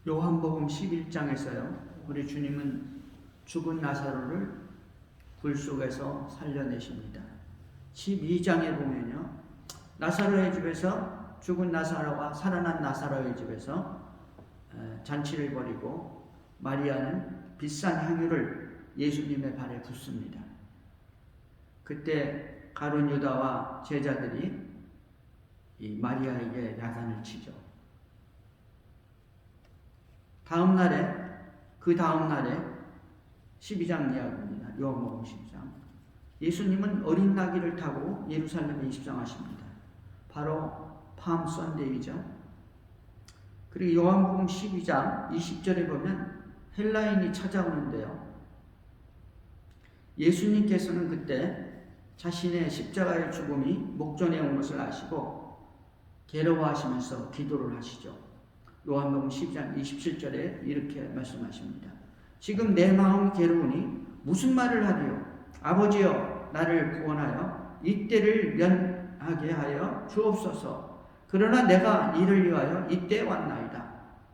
요한복음 11장에서요. 우리 주님은 죽은 나사로를 굴 속에서 살려내십니다. 12장에 보면요. 나사로의 집에서 죽은 나사로와 살아난 나사로의 집에서 잔치를 벌이고 마리아는 비싼 향유를 예수님의 발에 붓습니다. 그때 가룟 유다와 제자들이 이 마리아에게 야단을 치죠. 그 다음 날에 12장 이야기입니다. 요한복음 12장. 예수님은 어린 나귀를 타고 예루살렘에 입성하십니다. 바로 팜 선데이죠. 그리고 요한복음 12장 20절에 보면 헬라인이 찾아오는데요. 예수님께서는 그때 자신의 십자가의 죽음이 목전에 온 것을 아시고 괴로워하시면서 기도를 하시죠. 요한복음 12장 27절에 이렇게 말씀하십니다. 지금 내 마음이 괴로우니 무슨 말을 하리요? 아버지여 나를 구원하여 이때를 면하게 하여 주옵소서. 그러나 내가 이를 위하여 이때 왔나이다.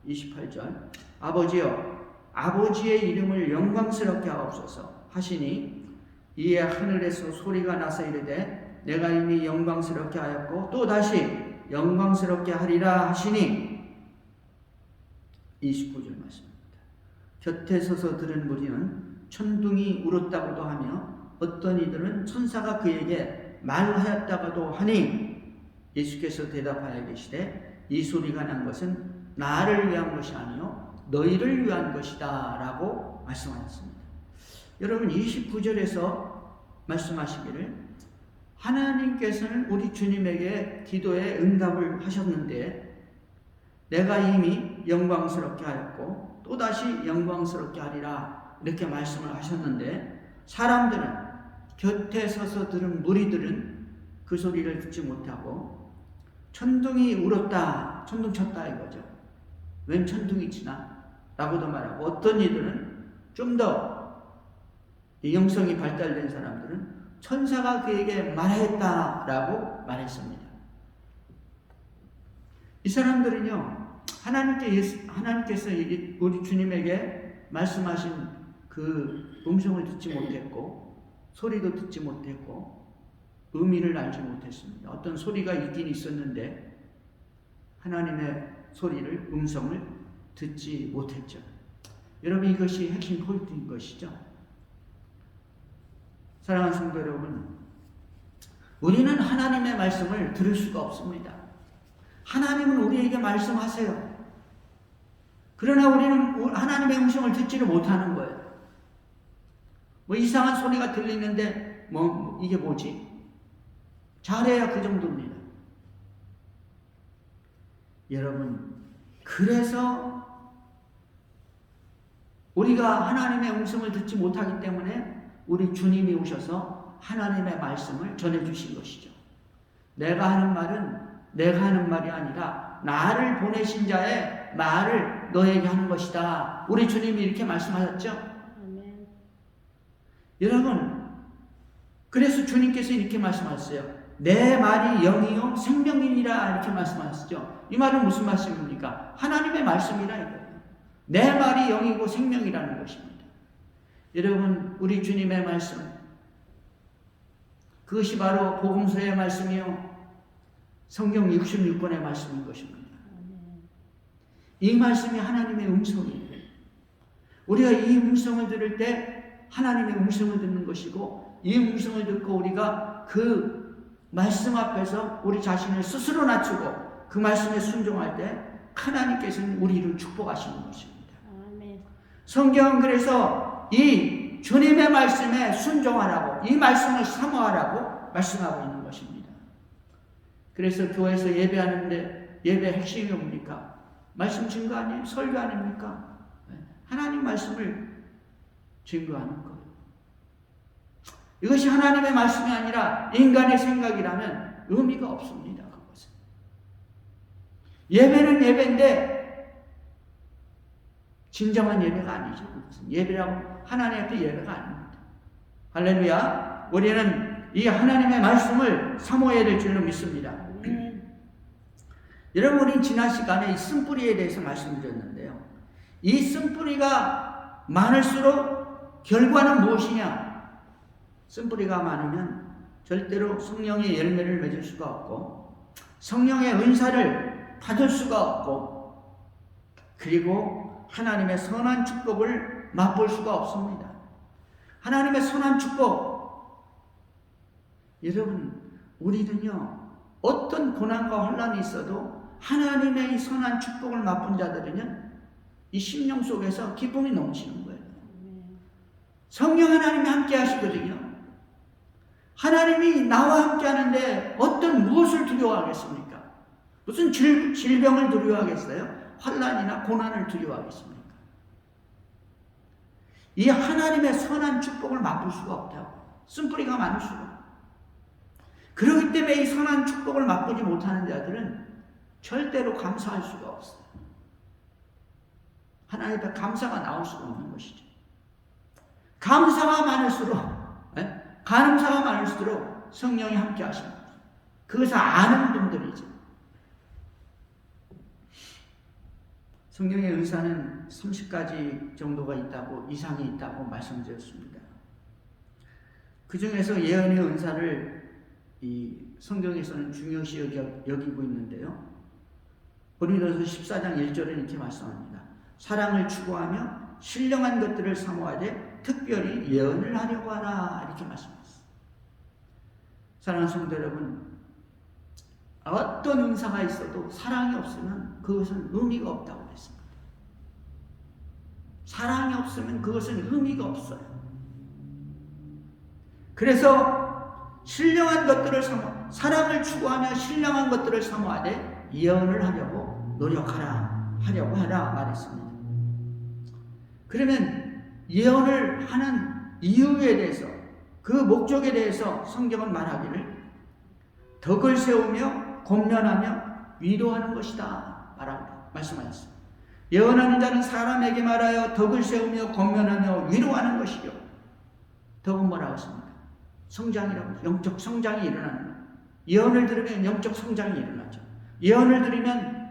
28절 아버지여 아버지의 이름을 영광스럽게 하옵소서 하시니 이에 하늘에서 소리가 나서 이르되 내가 이미 영광스럽게 하였고 또 다시 영광스럽게 하리라 하시니 29절 말씀입니다. 곁에 서서 들은 무리는 천둥이 울었다고도 하며 어떤 이들은 천사가 그에게 말하였다고도 하니 예수께서 대답하여 계시되 이 소리가 난 것은 나를 위한 것이 아니요 너희를 위한 것이다 라고 말씀하셨습니다. 여러분 29절에서 말씀하시기를 하나님께서는 우리 주님에게 기도에 응답을 하셨는데 내가 이미 영광스럽게 하였고 또다시 영광스럽게 하리라 이렇게 말씀을 하셨는데 사람들은 곁에 서서 들은 무리들은 그 소리를 듣지 못하고 천둥이 울었다 천둥 쳤다 이거죠. 웬 천둥이 치나 라고도 말하고 어떤 이들은 좀 더 영성이 발달된 사람들은 천사가 그에게 말했다라고 말했습니다. 이 사람들은요 하나님께서 우리 주님에게 말씀하신 그 음성을 듣지 못했고 소리도 듣지 못했고 의미를 알지 못했습니다. 어떤 소리가 있긴 있었는데 하나님의 소리를 음성을 듣지 못했죠. 여러분 이것이 핵심 포인트인 것이죠. 사랑하는 성도 여러분, 우리는 하나님의 말씀을 들을 수가 없습니다. 하나님은 우리에게 말씀하세요. 그러나 우리는 하나님의 음성을 듣지를 못하는 거예요. 뭐 이상한 소리가 들리는데 이게 뭐지? 잘해야 그 정도입니다. 여러분, 그래서 우리가 하나님의 음성을 듣지 못하기 때문에 우리 주님이 오셔서 하나님의 말씀을 전해주신 것이죠. 내가 하는 말은 내가 하는 말이 아니라 나를 보내신 자의 말을 너에게 하는 것이다. 우리 주님이 이렇게 말씀하셨죠. 아멘. 여러분, 그래서 주님께서 이렇게 말씀하셨어요. 내 말이 영이요 생명이니라 이렇게 말씀하셨죠. 이 말은 무슨 말씀입니까? 하나님의 말씀이라 이거예요. 내 말이 영이고 생명이라는 것입니다. 여러분, 우리 주님의 말씀, 그것이 바로 복음서의 말씀이요 성경 66권의 말씀인 것입니다. 이 말씀이 하나님의 음성이에요. 우리가 이 음성을 들을 때 하나님의 음성을 듣는 것이고 이 음성을 듣고 우리가 그 말씀 앞에서 우리 자신을 스스로 낮추고 그 말씀에 순종할 때 하나님께서는 우리를 축복하시는 것입니다. 성경은 그래서 이 주님의 말씀에 순종하라고 이 말씀을 사모하라고 말씀하고 있는 것입니다. 그래서 교회에서 예배하는데 예배 핵심이 뭡니까? 말씀 증거 아니에요? 설교 아닙니까? 하나님 말씀을 증거하는 거예요. 이것이 하나님의 말씀이 아니라 인간의 생각이라면 의미가 없습니다. 그것은. 예배는 예배인데 진정한 예배가 아니죠. 그것은. 예배라고 하나님 앞에 예배가 아닙니다. 할렐루야. 우리는 이 하나님의 말씀을 사모해야 될 줄로 믿습니다. 여러분, 우리 지난 시간에 이 쓴뿌리에 대해서 말씀드렸는데요. 이 쓴뿌리가 많을수록 결과는 무엇이냐? 쓴뿌리가 많으면 절대로 성령의 열매를 맺을 수가 없고 성령의 은사를 받을 수가 없고 그리고 하나님의 선한 축복을 맛볼 수가 없습니다. 하나님의 선한 축복, 여러분 우리는요 어떤 고난과 환난이 있어도 하나님의 이 선한 축복을 맛본 자들은요 이 심령 속에서 기쁨이 넘치는 거예요. 성령 하나님이 함께 하시거든요. 하나님이 나와 함께 하는데 무엇을 두려워하겠습니까? 무슨 질병을 두려워하겠어요? 환난이나 고난을 두려워하겠습니까? 이 하나님의 선한 축복을 맛볼 수가 없다고. 쓴뿌리가 많을수록. 그렇기 때문에 이 선한 축복을 맛보지 못하는 자들은 절대로 감사할 수가 없어요. 하나님 앞에 감사가 나올 수가 없는 것이죠. 감사가 많을수록 성령이 함께 하십니다. 그것을 아는 분들이죠. 성령의 은사는 30가지 정도가 있다고, 이상이 있다고 말씀드렸습니다. 그 중에서 예언의 은사를 이 성경에서는 중요시 여기고 있는데요. 고린도서 14장 1절은 이렇게 말씀합니다. 사랑을 추구하며 신령한 것들을 사모하되 특별히 예언을 하려고 하라, 이렇게 말씀하셨습니다. 사랑하는 성도 여러분, 어떤 은사가 있어도 사랑이 없으면 그것은 의미가 없다고 했습니다. 사랑이 없으면 그것은 의미가 없어요. 그래서 신령한 것들을 사랑을 추구하며 신령한 것들을 사모하되 예언을 하려고 하려고 하라 말했습니다. 그러면 예언을 하는 이유에 대해서, 그 목적에 대해서 성경은 말하기를 덕을 세우며 권면하며 위로하는 것이다 말씀하셨습니다. 예언하는 자는 사람에게 말하여 덕을 세우며 권면하며 위로하는 것이요. 덕은 뭐라고 했습니까? 성장이라고, 영적 성장이 일어나는 거예요. 예언을 들으면 영적 성장이 일어나죠. 예언을 들으면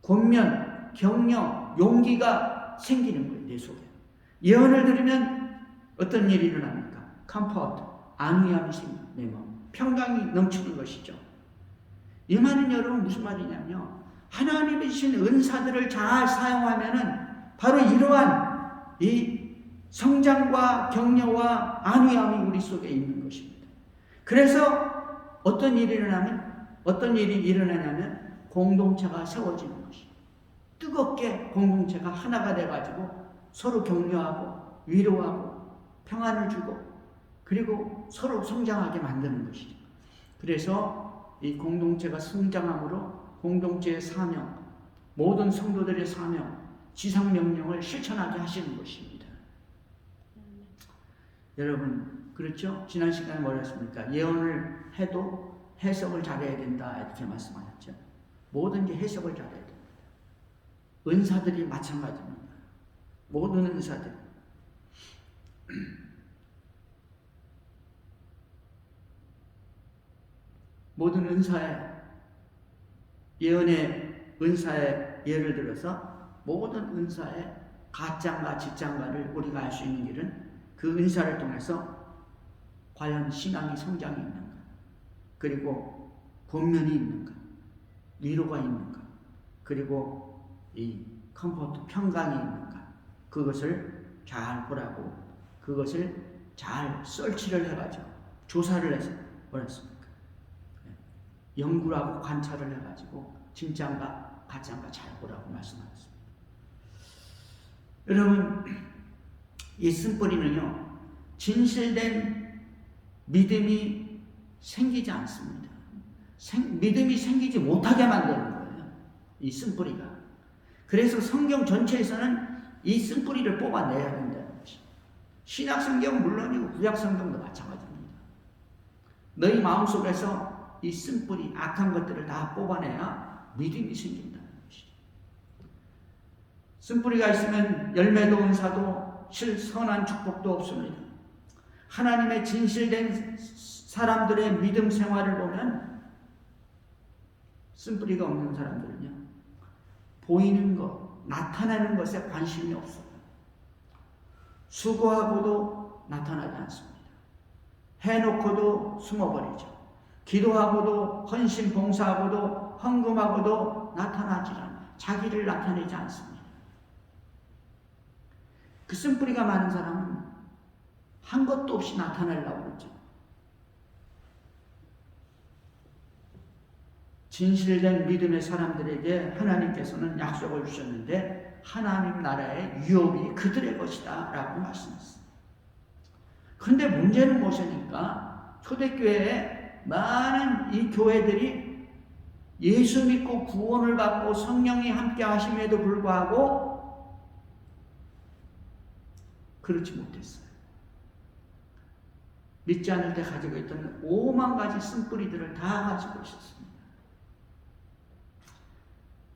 권면, 격려, 용기가 생기는 거예요, 내 속에. 예언을 들으면 어떤 일이 일어납니까? 컴포트, 안위함이 생기는 거예요. 평강이 넘치는 것이죠. 이 말은 여러분 무슨 말이냐면요, 하나님이 주신 은사들을 잘 사용하면은 바로 이러한 이 성장과 격려와 안위함이 우리 속에 있는 것입니다. 그래서 어떤 일이 일어나냐면 공동체가 세워지는 것입니다. 뜨겁게 공동체가 하나가 돼가지고 서로 격려하고 위로하고 평안을 주고 그리고 서로 성장하게 만드는 것이죠. 그래서 이 공동체가 성장함으로 공동체의 사명, 모든 성도들의 사명, 지상명령을 실천하게 하시는 것입니다. 여러분, 그렇죠? 지난 시간에 뭐라 했습니까? 예언을 해도 해석을 잘해야 된다, 이렇게 말씀하셨죠. 뭐든지 해석을 잘해야 됩니다. 은사들이 마찬가지입니다. 모든 은사들. 모든 은사에, 예언의 은사의 예를 들어서 모든 은사의 가짜인가 진짜인가를 우리가 알 수 있는 길은 그 은사를 통해서 과연 신앙이 성장이 있는가, 그리고 권면이 있는가, 위로가 있는가, 그리고 이 컴포트, 평강이 있는가, 그것을 잘 보라고, 그것을 잘 설치를 해가지고 조사를 해서 뭐랬습니까? 연구하고 관찰을 해가지고 진짜인가 가짜인가 잘 보라고 말씀하셨습니다. 여러분, 이 쓴뿌리는요, 진실된 믿음이 생기지 않습니다. 믿음이 생기지 못하게 만드는 거예요, 이 쓴뿌리가. 그래서 성경 전체에서는 이 쓴뿌리를 뽑아내야 된다는 것이. 신약성경은 물론이고 구약성경도 마찬가지입니다. 너희 마음속에서 이 쓴뿌리, 악한 것들을 다 뽑아내야 믿음이 생긴다는 것이죠. 쓴뿌리가 있으면 열매도 은사도 선한 축복도 없습니다. 하나님의 진실된 사람들의 믿음 생활을 보면 쓴뿌리가 없는 사람들은요, 보이는 것, 나타내는 것에 관심이 없어요. 수고하고도 나타나지 않습니다. 해놓고도 숨어버리죠. 기도하고도 헌신 봉사하고도 헌금하고도 나타나지 않아요. 자기를 나타내지 않습니다. 그 쓴뿌리가 많은 사람은 한 것도 없이 나타내려고 그러죠. 진실된 믿음의 사람들에게 하나님께서는 약속을 주셨는데 하나님 나라의 유업이 그들의 것이다 라고 말씀했어요. 그런데 문제는 무엇이니까 초대교회에 많은 이 교회들이 예수 믿고 구원을 받고 성령이 함께 하심에도 불구하고 그렇지 못했어요. 믿지 않을 때 가지고 있던 5만 가지 쓴뿌리들을 다 가지고 있었습니다.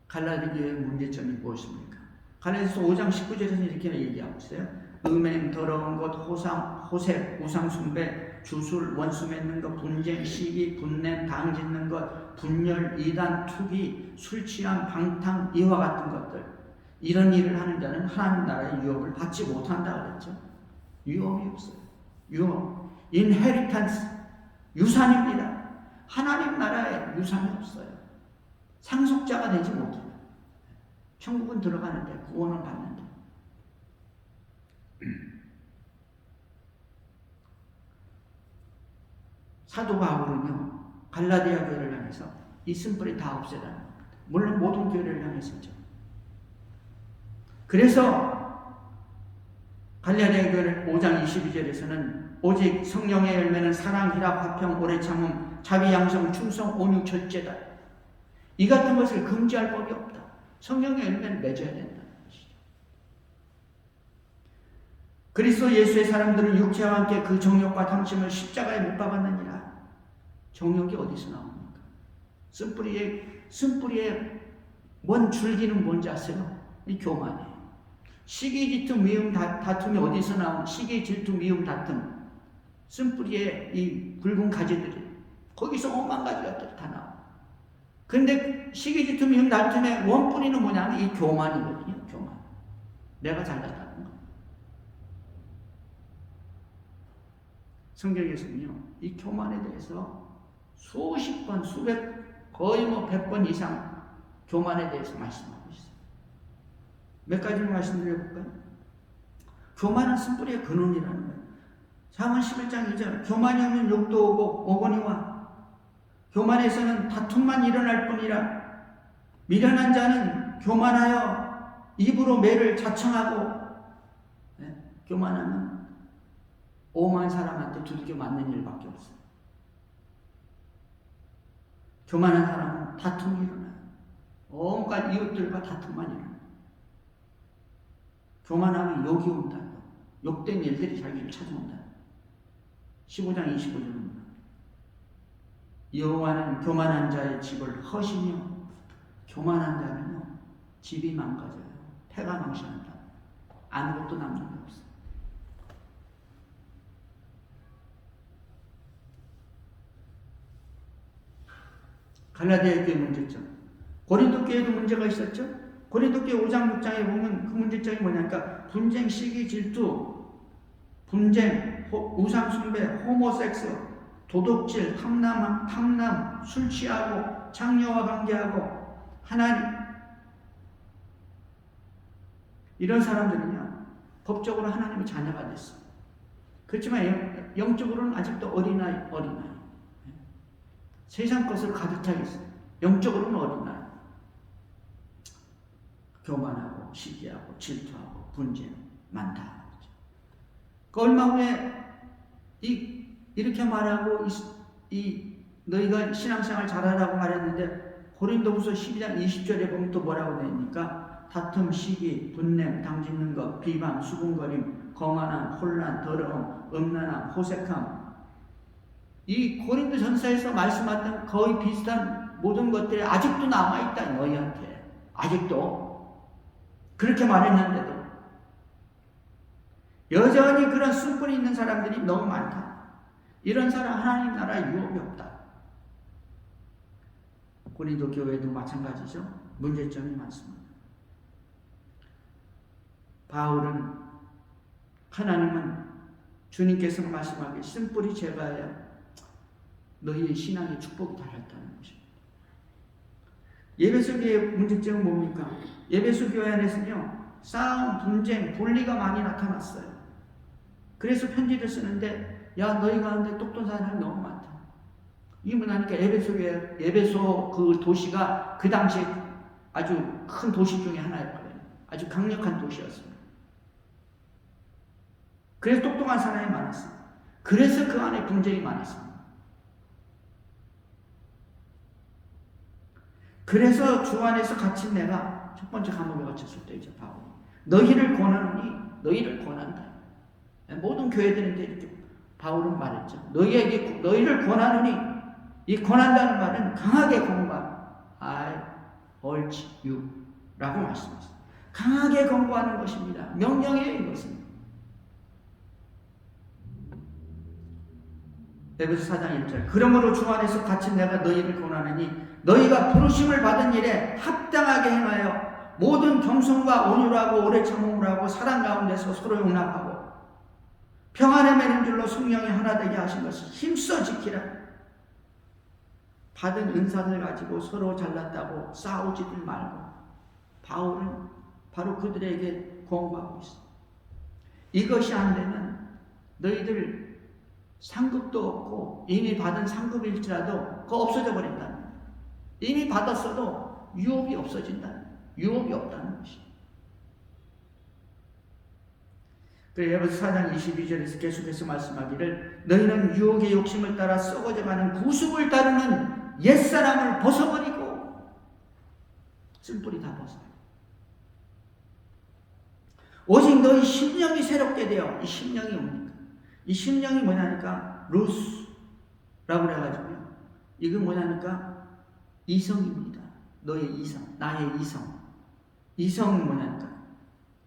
갈라디 교회의 문제점이 무엇입니까? 갈라디아서 5장 19절에서 이렇게 얘기하고 있어요. 음행, 더러운 것, 호색, 우상숭배, 주술, 원수 맺는 것, 분쟁, 시기, 분냄, 당짓는 것, 분열, 이단, 투기, 술 취함, 방탕, 이와 같은 것들. 이런 일을 하는 자는 하나님 나라의 유업을 받지 못한다 그랬죠. 유업이 없어요. 유업. 인헤리턴스. 유산입니다. 하나님 나라에 유산이 없어요. 상속자가 되지 못해요. 천국은 들어가는데 구원은 받는데. 사도 바울은요 갈라디아 교회를 향해서 이 쓴뿌리 다 없애라는 겁니다. 물론 모든 교회를 향해서죠. 그래서 갈라디아 교회 5장 22절에서는 오직 성령의 열매는 사랑, 희락, 화평, 오래 참음, 자비, 양성, 충성, 온유, 절제다. 이 같은 것을 금지할 법이 없다. 성령의 열매를 맺어야 된다는 것이죠. 그리스도 예수의 사람들은 육체와 함께 그 정욕과 탐심을 십자가에 못 박았느니라. 정욕이 어디서 나옵니까? 쓴뿌리의 뭔 줄기는 뭔지 아세요? 이 교만이에요. 시기, 질투, 미움, 다툼이 어디서 나온 시기, 질투, 미움, 다툼. 쓴뿌리의 이 굵은 가지들이 거기서 5만 가지가 다 나와요. 근데 시기, 질투, 미움, 다툼의 원뿌리는 뭐냐면 이 교만이거든요. 교만. 내가 잘났다는 거. 성경에서는요, 이 교만에 대해서 수십 번, 거의 100번 이상 교만에 대해서 말씀하고 있어요. 몇 가지를 말씀드려볼까요? 교만은 쓴뿌리의 근원이라는 거예요. 잠언 11장 2절 교만이 오면 욕도 오고 어건이 와. 교만에서는 다툼만 일어날 뿐이라. 미련한 자는 교만하여 입으로 매를 자청하고. 교만하면 오만 사람한테 두들겨 맞는 일밖에 없어요. 교만한 사람은 다툼이 일어나요. 온갖 이웃들과 다툼만 일어나요. 교만하면 욕이 온다. 욕된 일들이 자기를 찾아온다. 15장 25절입니다. 여호와는 교만한 자의 집을 허시며 교만한 자는요 집이 망가져요. 패가 망신한다. 아무것도 남는 게 없어요. 갈라디아 교회 문제점. 고린도 교회도 문제가 있었죠. 고린도 교회 5장 6장에 보면 그 문제점이 뭐냐니까 분쟁, 시기, 질투, 분쟁, 우상 숭배, 호모섹스, 도둑질, 탐남, 술 취하고 장녀와 관계하고 하나님 이런 사람들은요 법적으로 하나님의 자녀가 됐어. 그렇지만 영적으로는 아직도 어린아이. 세상 것을 가득 차 있어요. 영적으로는 어린아이. 교만하고 시기하고 질투하고 분쟁 많다. 그 얼마 후에 이렇게 말하고 너희가 신앙생활 잘하라고 말했는데 고린도후서 12장 20절에 보면 또 뭐라고 되니까 다툼, 시기, 분냄, 당짓는 것, 비방, 수군거림, 거만함, 혼란, 더러움, 음란함, 호색함. 이 고린도 전서에서 말씀했던 거의 비슷한 모든 것들이 아직도 남아있다. 너희한테 아직도 그렇게 말했는데도 여전히 그런 쓴뿌리 있는 사람들이 너무 많다. 이런 사람 하나님 나라에 유업이 없다. 고린도 교회도 마찬가지죠. 문제점이 많습니다. 바울은 하나님은 주님께서 말씀하기를 쓴뿌리 제거하여 너희의 신앙의 축복이 달렸다는 것입니다. 예배소 교회의 문제점은 뭡니까? 예배소 교회 안에서는요, 싸움, 분쟁, 분리가 많이 나타났어요. 그래서 편지를 쓰는데, 야, 너희 가운데 똑똑한 사람이 너무 많다. 이게 뭐냐니까 예배소 그 도시가 그 당시에 아주 큰 도시 중에 하나였거든요. 아주 강력한 도시였습니다. 그래서 똑똑한 사람이 많았어요. 그래서 그 안에 분쟁이 많았습니다. 그래서 주 안에서 갇힌 내가 첫 번째 감옥에 갇혔을 때 이제 바울이 너희를 권하노니 너희를 권한다. 모든 교회들한테 이렇게 바울은 말했죠. 너희를 권하노니, 이 권한다는 말은 강하게 권고하는 I urge you 라고 말씀했어요. 강하게 권고하는 것입니다. 명령이에요, 이것은. 에베소 4장 1절. 그러므로 주 안에서 갇힌 내가 너희를 권하노니 너희가 부르심을 받은 일에 합당하게 행하여 모든 겸손과 온유하고 오래 참음을 하고 사랑 가운데서 서로 용납하고 평안에 매는 줄로 성령이 하나 되게 하신 것을 힘써 지키라. 받은 은사를 가지고 서로 잘났다고 싸우지들 말고, 바울은 바로 그들에게 권고하고 있어. 이것이 안 되면 너희들 상급도 없고 이미 받은 상급일지라도 그거 없어져 버린다는 거예요. 이미 받았어도 유업이 없어진다는 거예요. 유업이 없다는 것이죠. 에베소 4장 22절에서 계속해서 말씀하기를 너희는 유혹의 욕심을 따라 썩어져가는 구습을 따르는 옛사람을 벗어버리고, 쓴뿌리 다 벗어요. 오직 너희 심령이 새롭게 되어, 이 심령이 뭡니까? 이 심령이 뭐냐니까 루스라고 그래가지고요. 이건 뭐냐니까 이성입니다. 너의 이성, 나의 이성. 이성은 뭐냐니까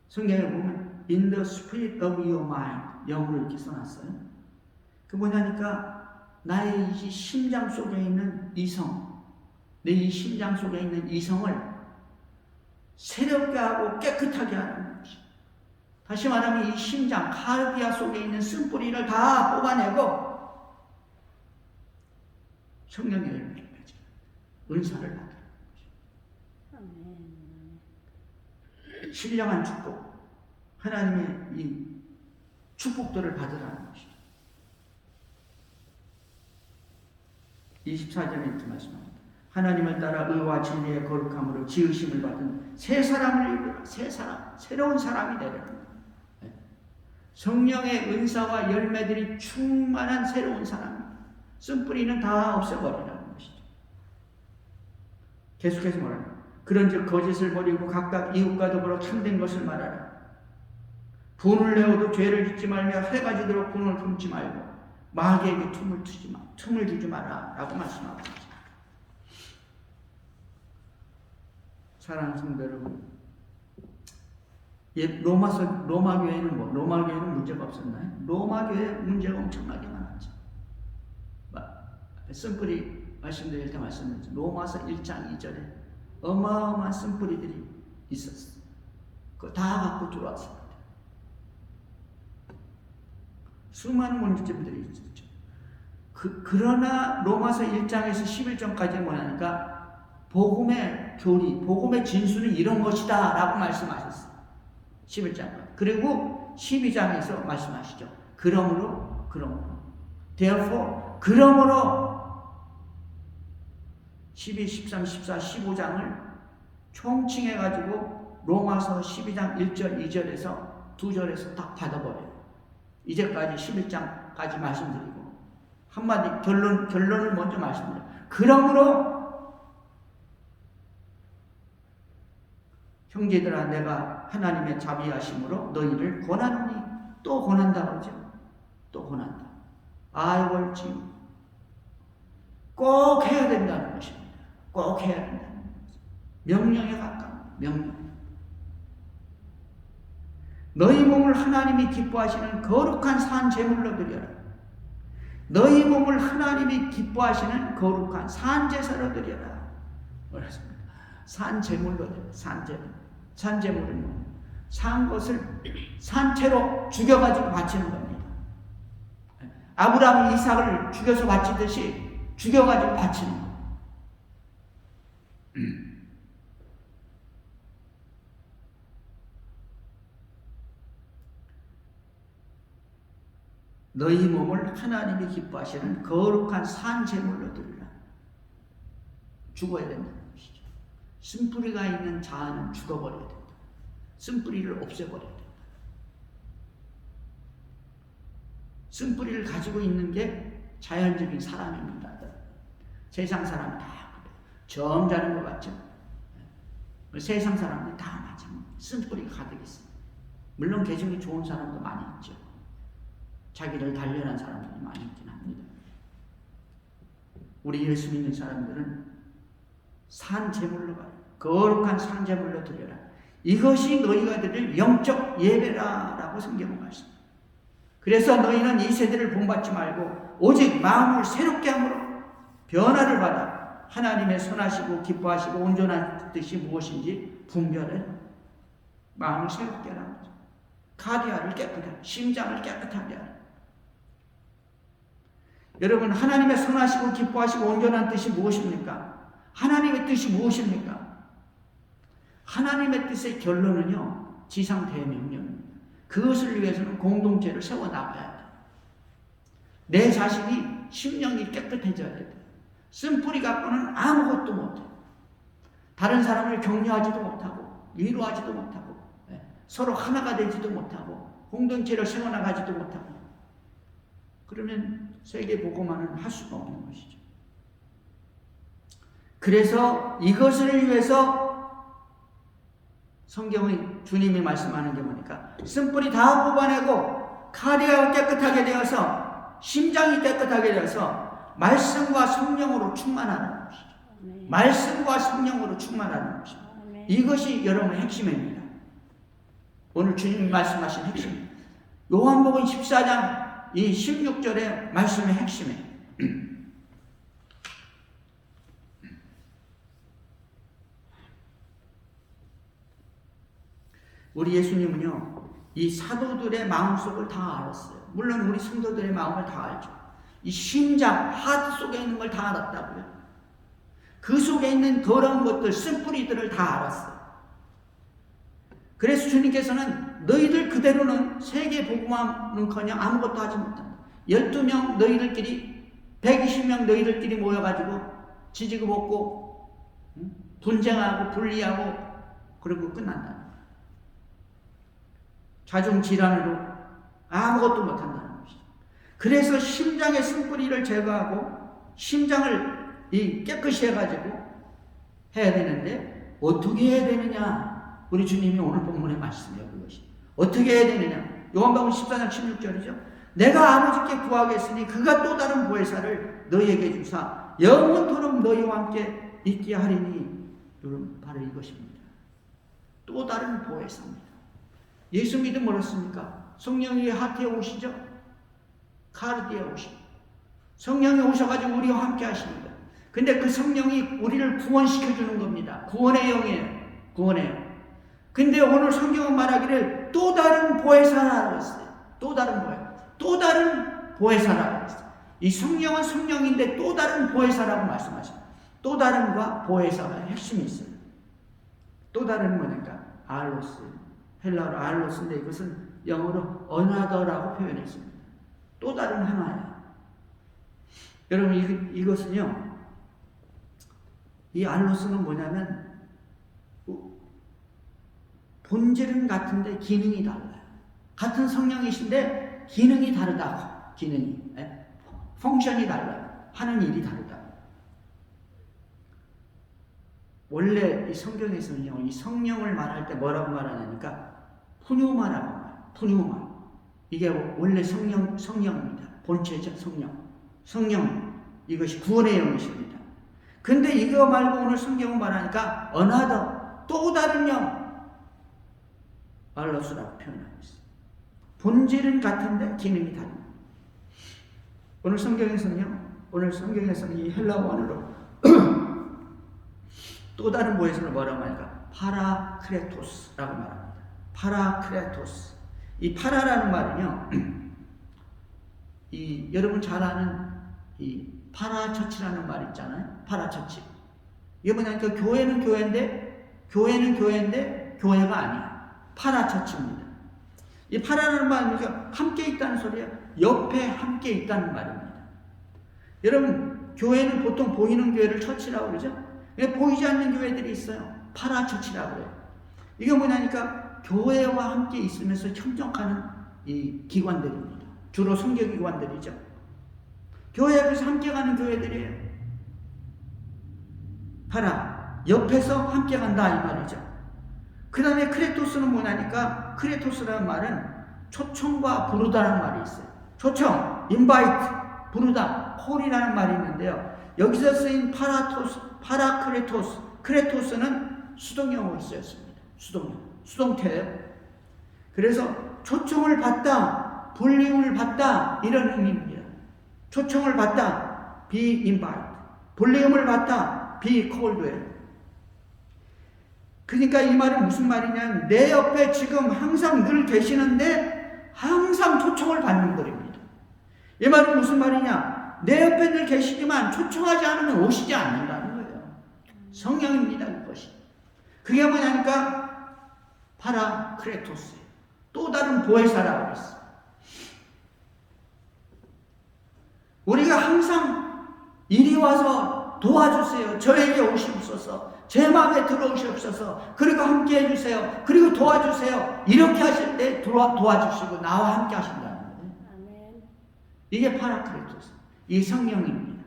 성경에 보면 In the spirit of your mind, 영어로 이렇게 써놨어요. 그 뭐냐니까 나의 이 심장 속에 있는 이성, 내 이 심장 속에 있는 이성을 새롭게 하고 깨끗하게 하는 것이. 다시 말하면 이 심장, 카르디아 속에 있는 쓴뿌리를 다 뽑아내고 성령의 열매를 맺어 은사를 받는 것이. 신령한 축복, 하나님의 이 축복들을 받으라는 것이죠. 24절에 이렇게 말씀합니다. 하나님을 따라 의와 진리의 거룩함으로 지으심을 받은 새 사람을 입으라. 새 사람, 새로운 사람이 되라는 거예요. 성령의 은사와 열매들이 충만한 새로운 사람입니다. 쓴뿌리는 다 없애버리라는 것이죠. 계속해서 말합니다. 그런즉 거짓을 버리고 각각 이웃과 더불어 참된 것을 말하라. 분을 내어도 죄를 짓지 말며 해가 지도록 분을 품지 말고 마귀에게 틈을 주지 마라 라고 말씀하고 있습니다. 사랑하는 성도 여러분, 로마 교회는 로마 교회는 문제가 없었나요? 로마 교회 문제가 엄청나게 많았죠. 쓴뿌리 말씀드릴 때 말씀드렸죠. 로마서 1장 2절에 어마어마한 쓴뿌리들이 있었어요. 그거 다 갖고 들어왔습니다. 수많은 문제점들이 있었죠. 그러나 로마서 1장에서 11장까지 뭐냐니까 복음의 교리, 복음의 진수는 이런 것이다 라고 말씀하셨어요. 11장. 그리고 12장에서 말씀하시죠. 그러므로 therefore, 그러므로 12, 13, 14, 15장을 총칭해가지고 로마서 12장 1절, 2절에서 2절에서 딱 받아버려요. 이제까지 11장까지 말씀드리고 한마디 결론을 먼저 말씀드려요. 그러므로 형제들아 내가 하나님의 자비하심으로 너희를 권하노니, 또 권한다 그러죠. 또 권한다. I will do. 꼭 해야 된다는 것입니다. 꼭 해야 된다는 것입니다. 명령에 가까운 명령. 너희 몸을 하나님이 기뻐하시는 거룩한 산 제물로 드려라. 너희 몸을 하나님이 기뻐하시는 거룩한 산 제사로 드려라. 그렇습니다. 산 제물로 드려라. 산 제물. 산 제물은 뭐? 산 것을 산채로 죽여가지고 바치는 겁니다. 아브라함이 이삭을 죽여서 바치듯이 죽여가지고 바치는 겁니다. 너희 몸을 하나님이 기뻐하시는 거룩한 산제물로 드리라. 죽어야 된다는 것이죠. 쓴뿌리가 있는 자아는 죽어버려야 된다. 쓴뿌리를 없애버려야 된다. 쓴뿌리를 가지고 있는 게 자연적인 사람입니다. 세상 사람은 다 그래요. 점잖은 것 같죠? 세상 사람들이 다 마찬가지로 쓴뿌리가 가득 있습니다. 물론 개성이 좋은 사람도 많이 있죠. 자기를 단련한 사람들이 많이 있긴 합니다. 우리 예수 믿는 사람들은 산제물로 가요. 거룩한 산제물로 드려라. 이것이 너희가 드릴 영적 예배라라고 성경은 말씀합니다. 그래서 너희는 이 세대를 본받지 말고 오직 마음을 새롭게 함으로 변화를 받아 하나님의 선하시고 기뻐하시고 온전한 뜻이 무엇인지 분별해. 마음을 새롭게 하라는 거죠. 카디아를 깨끗하게, 심장을 깨끗하게 하라. 여러분, 하나님의 선하시고 기뻐하시고 온전한 뜻이 무엇입니까? 하나님의 뜻이 무엇입니까? 하나님의 뜻의 결론은요, 지상 대명령입니다. 그것을 위해서는 공동체를 세워나가야 돼요. 내 자신이 심령이 깨끗해져야 돼요. 쓴뿌리 갖고는 아무것도 못해요. 다른 사람을 격려하지도 못하고 위로하지도 못하고 서로 하나가 되지도 못하고 공동체를 세워나가지도 못하고 그러면 세계 복음화는 할 수가 없는 것이죠. 그래서 이것을 위해서 성경의 주님이 말씀하는 게 뭐니까 쓴뿌리 다 뽑아내고 카리아가 깨끗하게 되어서 심장이 깨끗하게 되어서 말씀과 성령으로 충만하는 것이죠. 말씀과 성령으로 충만하는 것이죠. 이것이 여러분의 핵심입니다. 오늘 주님이 말씀하신 핵심. 요한복음 14장 이 16절의 말씀의 핵심이에요. 우리 예수님은요, 이 사도들의 마음속을 다 알았어요. 물론 우리 성도들의 마음을 다 알죠. 이 심장, 하트 속에 있는 걸 다 알았다고요. 그 속에 있는 더러운 것들, 쓴뿌리들을 다 알았어요. 그래서 주님께서는 너희들 그대로는 세계 복음화는커녕 아무것도 하지 못한다. 12명 너희들끼리 120명 너희들끼리 모여가지고 지지고 볶고 분쟁하고 분리하고 그러고 끝난다. 자중질환으로 아무것도 못한다는 것이죠. 그래서 심장의 쓴뿌리를 제거하고 심장을 깨끗이 해가지고 해야 되는데 어떻게 해야 되느냐? 우리 주님이 오늘 본문의 말씀이에요. 그것이 어떻게 해야 되느냐? 요한복음 14장 16절이죠. 내가 아버지께 구하겠으니 그가 또 다른 보혜사를 너희에게 주사 영원토록 너희와 함께 있게 하리니. 여러분, 바로 이것입니다. 또 다른 보혜사입니다. 예수 믿음 뭐랬습니까? 성령이 하트에 오시죠? 카르디에 오시죠. 성령이 오셔가지고 우리와 함께 하시는 거예요. 근데 그 성령이 우리를 구원시켜주는 겁니다. 구원의 영이에요. 구원의 영. 근데 오늘 성경은 말하기를 또 다른 보혜사라고 했어요. 또 다른 보혜사. 또 다른 보혜사라고 했어요. 이 성령은 성령인데 또 다른 보혜사라고 말씀하십니다. 또 다른과 보혜사가 핵심이 있어요. 또 다른 뭐니까? 알로스. 헬라어로 알로스인데 이것은 영어로 another라고 표현했습니다. 또 다른 하나예요. 여러분, 이것은요, 이 알로스는 뭐냐면 본질은 같은데 기능이 달라요. 같은 성령이신데 기능이 다르다고. 기능이. 펑션이 달라요. 하는 일이 다르다. 원래 이 성경에서는요, 이 성령을 말할 때 뭐라고 말하냐니까 푸뉴마라고 말해요. 푸뉴마. 이게 원래 성령입니다. 본체적 성령. 성령. 이것이 구원의 영이십니다. 근데 이거 말고 오늘 성경은 말하니까 another, 또 다른 영. 알로스라고 표현하고 있어요. 본질은 같은데 기능이 다릅니다. 오늘 성경에서는 이 헬라어로 또 다른 보혜사를 뭐라고 하니까 파라크레토스라고 말합니다. 파라크레토스. 이 파라라는 말은요, 여러분 잘 아는 이 파라처치라는 말 있잖아요. 파라처치. 이게 뭐냐니까 교회는 교회인데 교회가 아니야. 파라처치입니다. 이 파라라는 말은 함께 있다는 소리야. 옆에 함께 있다는 말입니다. 여러분, 교회는 보통 보이는 교회를 처치라고 그러죠. 보이지 않는 교회들이 있어요. 파라처치라고 그래요. 이게 뭐냐니까 교회와 함께 있으면서 협력하는 이 기관들입니다. 주로 선교기관들이죠. 교회 옆에서 함께 가는 교회들이에요. 파라, 옆에서 함께 간다 이 말이죠. 그 다음에 크레토스는 뭐냐니까 크레토스라는 말은 초청과 부르다라는 말이 있어요. 초청, invite, 부르다, call이라는 말이 있는데요. 여기서 쓰인 파라크레토스, 크레토스는 수동형으로 쓰였습니다. 수동태예요. 그래서 초청을 받다, 불림을 받다 이런 의미입니다. 초청을 받다, be invite. 불림을 받다, be called예요. 그러니까 이 말은 무슨 말이냐면 내 옆에 지금 항상 늘 계시는데 항상 초청을 받는 거입니다. 이 말은 무슨 말이냐? 내 옆에 늘 계시지만 초청하지 않으면 오시지 않는다는 거예요. 성령입니다, 그것이. 그게 뭐냐니까 파라크레토스예요. 또 다른 보혜사라고 했어요. 우리가 항상 이리 와서 도와주세요. 저에게 오시옵소서. 제 마음에 들어오시옵소서. 그리고 함께 해주세요. 그리고 도와주세요. 이렇게 하실 때 도와주시고 나와 함께 하신다는 거예요. 아멘. 이게 파라크레토스. 이 성령입니다.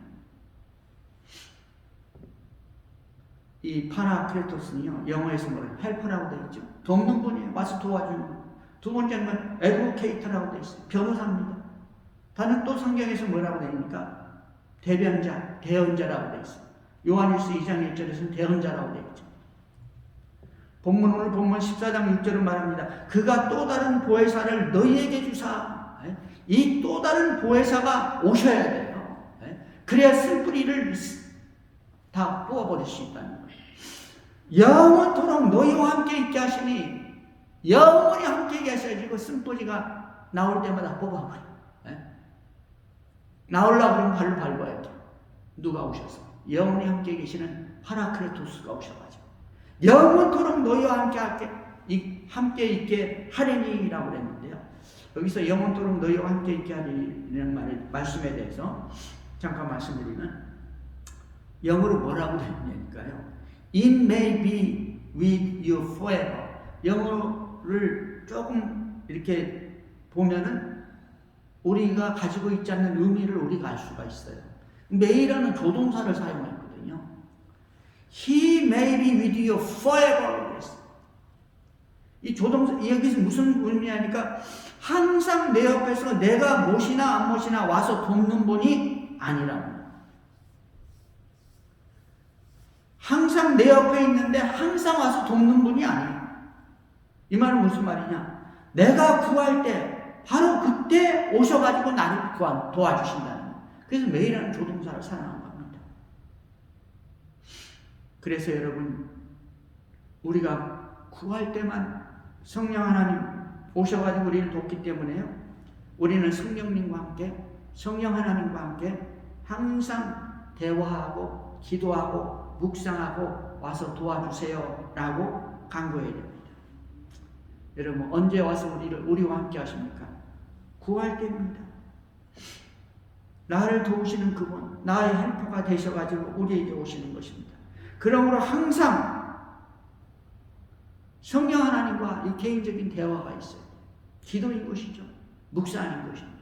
이 파라크레토스는요, 영어에서 뭐래요? 헬퍼라고 되어 있죠. 돕는 분이에요. 와서 도와주는 분. 두 번째는 에드보케이터라고 되어 있어요. 변호사입니다. 다른 또 성경에서 뭐라고 되어 있습니까? 대변자, 대언자라고 되어 있어요. 요한일서 2장 1절에서는 대언자라고 되어 있죠. 오늘 본문 14장 6절은 말합니다. 그가 또 다른 보혜사를 너희에게 주사. 이 또 다른 보혜사가 오셔야 돼요. 그래야 쓴뿌리를 다 뽑아버릴 수 있다는 거예요. 영원토록 너희와 함께 있게 하시니 영원히 함께 있게 하셔야지 그 쓴뿌리가 나올 때마다 뽑아버려. 나오려고 그러면 발로 밟아야 돼. 누가 오셔서 영원히 함께 계시는 파라크레토스가 오셔가지고 영원토록 너희와 함께 있게 하리니라고 그랬는데요. 여기서 영원토록 너희와 함께 있게 하리라는 말씀에 대해서 잠깐 말씀드리면 영어로 뭐라고 되냐니까요. It may be with you forever. 영어를 조금 이렇게 보면은 우리가 가지고 있지 않는 의미를 우리가 알 수가 있어요. may라는 조동사를 사용했거든요. He may be with you forever. 이 조동사, 여기서 무슨 의미냐니까 항상 내 옆에서 내가 모시나 안 모시나 와서 돕는 분이 아니라는 거예요. 항상 내 옆에 있는데 항상 와서 돕는 분이 아니에요. 이 말은 무슨 말이냐? 내가 구할 때 바로 그때 오셔가지고 나를 도와주신다는 거예요. 그래서 매일하는 조동사를 사용한 겁니다. 그래서 여러분, 우리가 구할 때만 성령 하나님 오셔가지고 우리를 돕기 때문에요. 우리는 성령님과 함께, 성령 하나님과 함께 항상 대화하고 기도하고 묵상하고 와서 도와주세요 라고 간구해야 됩니다. 여러분, 언제 와서 우리와 함께 하십니까? 구할 때입니다. 나를 도우시는 그분, 나의 헬퍼가 되셔가지고 우리에게 오시는 것입니다. 그러므로 항상 성령 하나님과 이 개인적인 대화가 있어요. 기도인 것이죠. 묵상인 것입니다.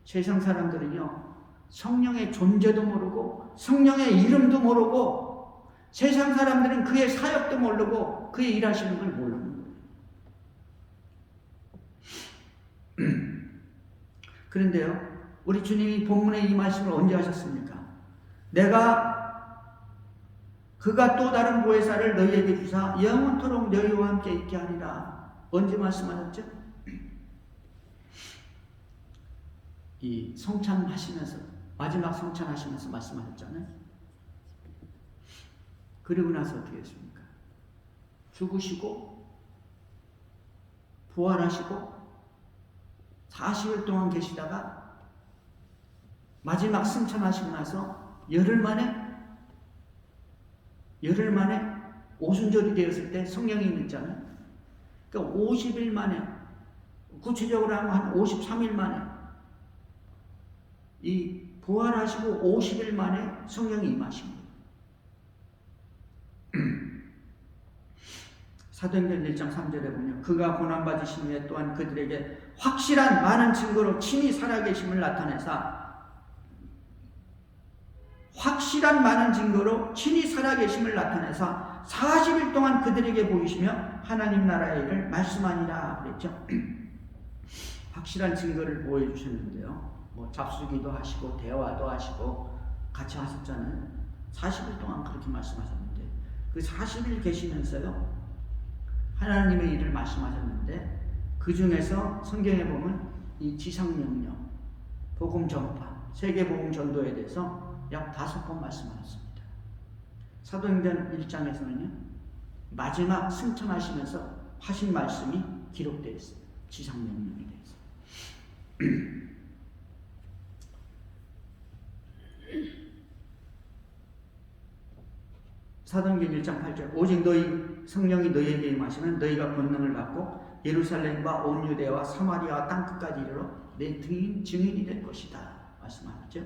세상 사람들은요, 성령의 존재도 모르고 성령의 이름도 모르고 세상 사람들은 그의 사역도 모르고 그의 일하시는 걸 모르는 거예요. 그런데요, 우리 주님이 본문의 이 말씀을 언제 하셨습니까? 그가 또 다른 보혜사를 너희에게 주사 영원토록 너희와 함께 있게 하리라. 언제 말씀하셨죠? 이 성찬하시면서, 마지막 성찬하시면서 말씀하셨잖아요. 그리고 나서 어떻게 했습니까? 죽으시고 부활하시고 40일 동안 계시다가 마지막 승천하시고 나서 열흘 만에 오순절이 되었을 때 성령이 임했잖아요. 그러니까 50일 만에, 구체적으로 하면 한 53일 만에, 이 부활하시고 50일 만에 성령이 임하신 거예요. 사도행전 1장 3절에 보면 그가 고난받으신 후에 또한 그들에게 확실한 많은 증거로 친히 살아계심을 나타내사, 확실한 많은 증거로 친히 살아계심을 나타내사 40일 동안 그들에게 보이시며 하나님 나라의 일을 말씀하니라 그랬죠. 확실한 증거를 보여주셨는데요. 뭐 잡수기도 하시고 대화도 하시고 같이 하셨잖아요. 40일 동안 그렇게 말씀하셨는데 그 40일 계시면서요 하나님의 일을 말씀하셨는데 그 중에서 성경에 보면 이 지상명령, 복음 전파, 세계 복음 전도에 대해서 약 5번 말씀하셨습니다. 사도행전 1장에서는요 마지막 승천하시면서 하신 말씀이 기록되어 있어요. 지상명령에 대해서. 사도행전 1장 8절 오직 너희 성령이 너희에게 임하시면 너희가 권능을 받고 예루살렘과 온 유대와 사마리아와 땅끝까지 이르러 내 증인이 될 것이다 말씀하셨죠.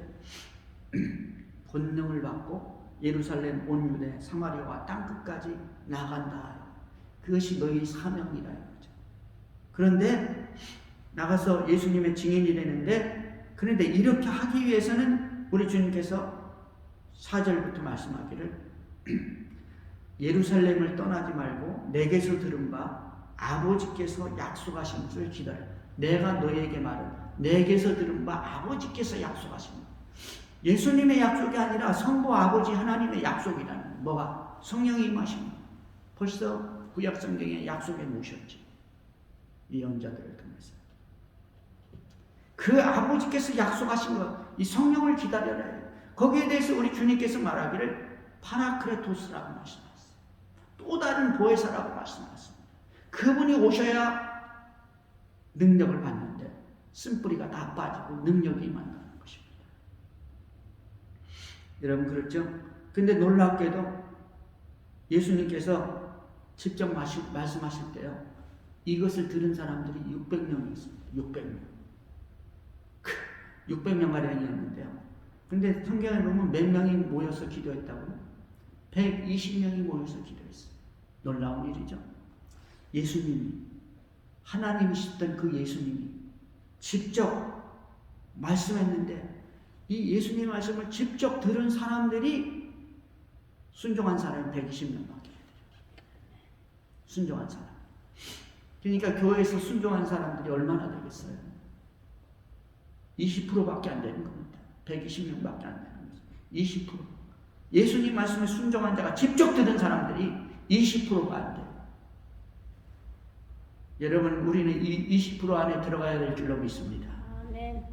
권능을 받고 예루살렘, 온 유대, 사마리아와 땅끝까지 나간다. 그것이 너희 사명이라 이거죠. 그런데 나가서 예수님의 증인이 되는데, 그런데 이렇게 하기 위해서는 우리 주님께서 4절부터 말씀하기를 예루살렘을 떠나지 말고 내게서 들은 바 아버지께서 약속하신 것을 기다려. 내가 너에게 말은 내게서 들은 바 아버지께서 약속하신 것. 예수님의 약속이 아니라 성부 아버지 하나님의 약속이라는 뭐가? 성령이 임하신 것. 벌써 구약성경에 약속해 놓으셨지. 예언자들을 통해서. 그 아버지께서 약속하신 것, 이 성령을 기다려라 해요. 거기에 대해서 우리 주님께서 말하기를 파라크레토스라고 말씀하셨어요. 또 다른 보혜사라고 말씀하셨습니다. 그분이 오셔야 능력을 받는데 쓴뿌리가 다 빠지고 능력이 임한다는 것입니다. 여러분 그렇죠? 근데 놀랍게도 예수님께서 직접 말씀하실 때요 이것을 들은 사람들이 600명이 있습니다. 600명. 600명 가량이었는데요. 근데 성경에 보면 몇 명이 모여서 기도했다고요? 120명이 모여서 기도했어요. 놀라운 일이죠. 예수님이, 하나님이셨던 그 예수님이 직접 말씀했는데 이 예수님의 말씀을 직접 들은 사람들이 순종한 사람이 120명밖에 안 돼요. 순종한 사람. 그러니까 교회에서 순종한 사람들이 얼마나 되겠어요? 20%밖에 안 되는 겁니다. 120명밖에 안 되는 거죠. 20%. 예수님 말씀에 순종한 자가 직접 들은 사람들이 20%가 안 돼요. 여러분 우리는 이 20% 안에 들어가야 될 줄로 믿습니다. 아멘.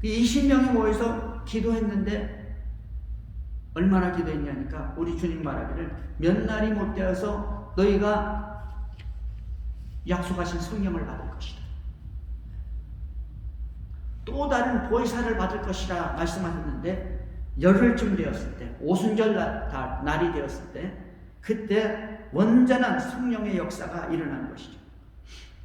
20명이 모여서 기도했는데 얼마나 기도했냐니까 우리 주님 말하기를 몇 날이 못 되어서 너희가 약속하신 성령을 받을 것이다. 또 다른 보혜사를 받을 것이라 말씀하셨는데 열흘쯤 되었을 때 오순절 날이 되었을 때 그때 완전한 성령의 역사가 일어난 것이죠.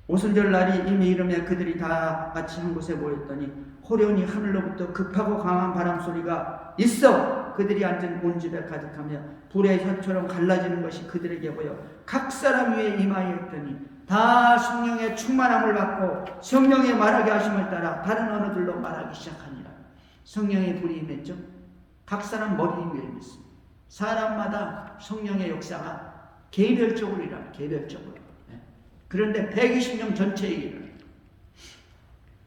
오순절 날이 이미 이르며 그들이 다 같이 한 곳에 모였더니 호련히 하늘로부터 급하고 강한 바람 소리가 있어 그들이 앉은 온 집에 가득하며 불의 혀처럼 갈라지는 것이 그들에게 보여 각 사람 위에 임하였더니 다 성령의 충만함을 받고 성령의 말하게 하심을 따라 다른 언어들로 말하기 시작하니라. 성령의 불이 임했죠. 각 사람 머리 위에 있습니다. 사람마다 성령의 역사가 개별적으로 일어나요. 개별적으로. 그런데 120명 전체에 일어나요.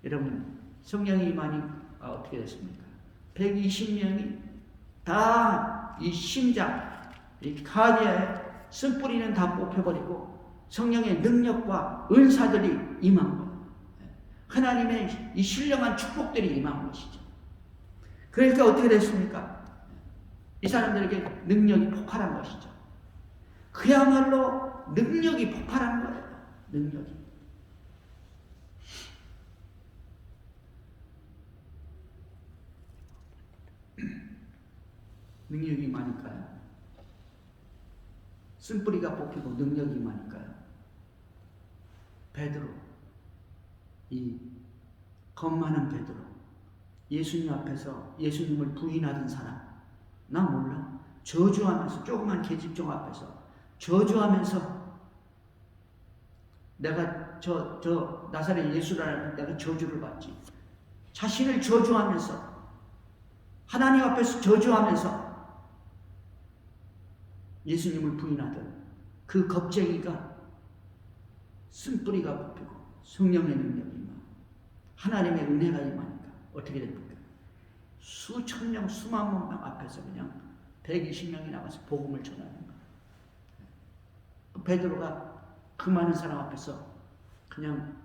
여러분 성령이 임하니 어떻게 됐습니까? 120명이 다 이 심장, 이 카디아에 쓴뿌리는 다 뽑혀버리고 성령의 능력과 은사들이 임한 거예요. 하나님의 이 신령한 축복들이 임한 것이죠. 그러니까 어떻게 됐습니까? 이 사람들에게 능력이 폭발한 것이죠. 그야말로 능력이 폭발한 거예요. 능력이. 능력이 많을까요? 쓴뿌리가 뽑히고 능력이 많을까요? 베드로, 이 겁 많은 베드로, 예수님 앞에서 예수님을 부인하던 사람, 나 몰라. 저주하면서, 조그만 계집종 앞에서 저주하면서, 내가 저 나사렛 예수라는 내가 저주를 받지. 자신을 저주하면서, 하나님 앞에서 저주하면서 예수님을 부인하던 그 겁쟁이가 쓴뿌리가 뽑히고 성령의 능력이 임하고 하나님의 은혜가 임하니까 어떻게 됩니까? 수천 명, 수만 명 앞에서 그냥 120명이 나가서 복음을 전하는 거예요. 베드로가 그 많은 사람 앞에서 그냥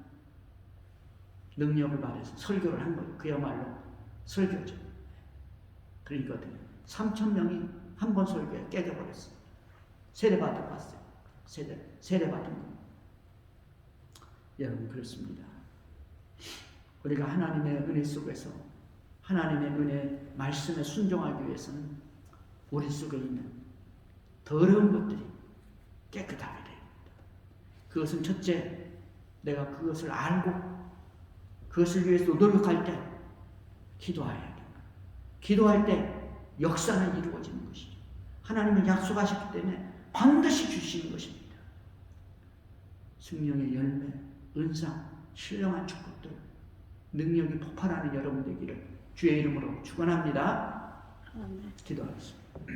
능력을 발휘해서 설교를 한 거예요. 그야말로 설교죠. 그러니까 3,000명이 한 번 설교에 깨져버렸어요. 세례받아 봤어요. 세례받은 거. 여러분, 그렇습니다. 우리가 하나님의 은혜 속에서 하나님의 은혜 말씀에 순종하기 위해서는 우리 속에 있는 더러운 것들이 깨끗하게 됩니다. 그것은 첫째, 내가 그것을 알고 그것을 위해서 노력할 때 기도해야 됩니다. 기도할 때 역사는 이루어지는 것이죠. 하나님은 약속하셨기 때문에 반드시 주시는 것입니다. 성령의 열매, 은사, 신령한 축복들, 능력이 폭발하는 여러분 되기를 주의 이름으로 축원합니다. 기도하겠습니다.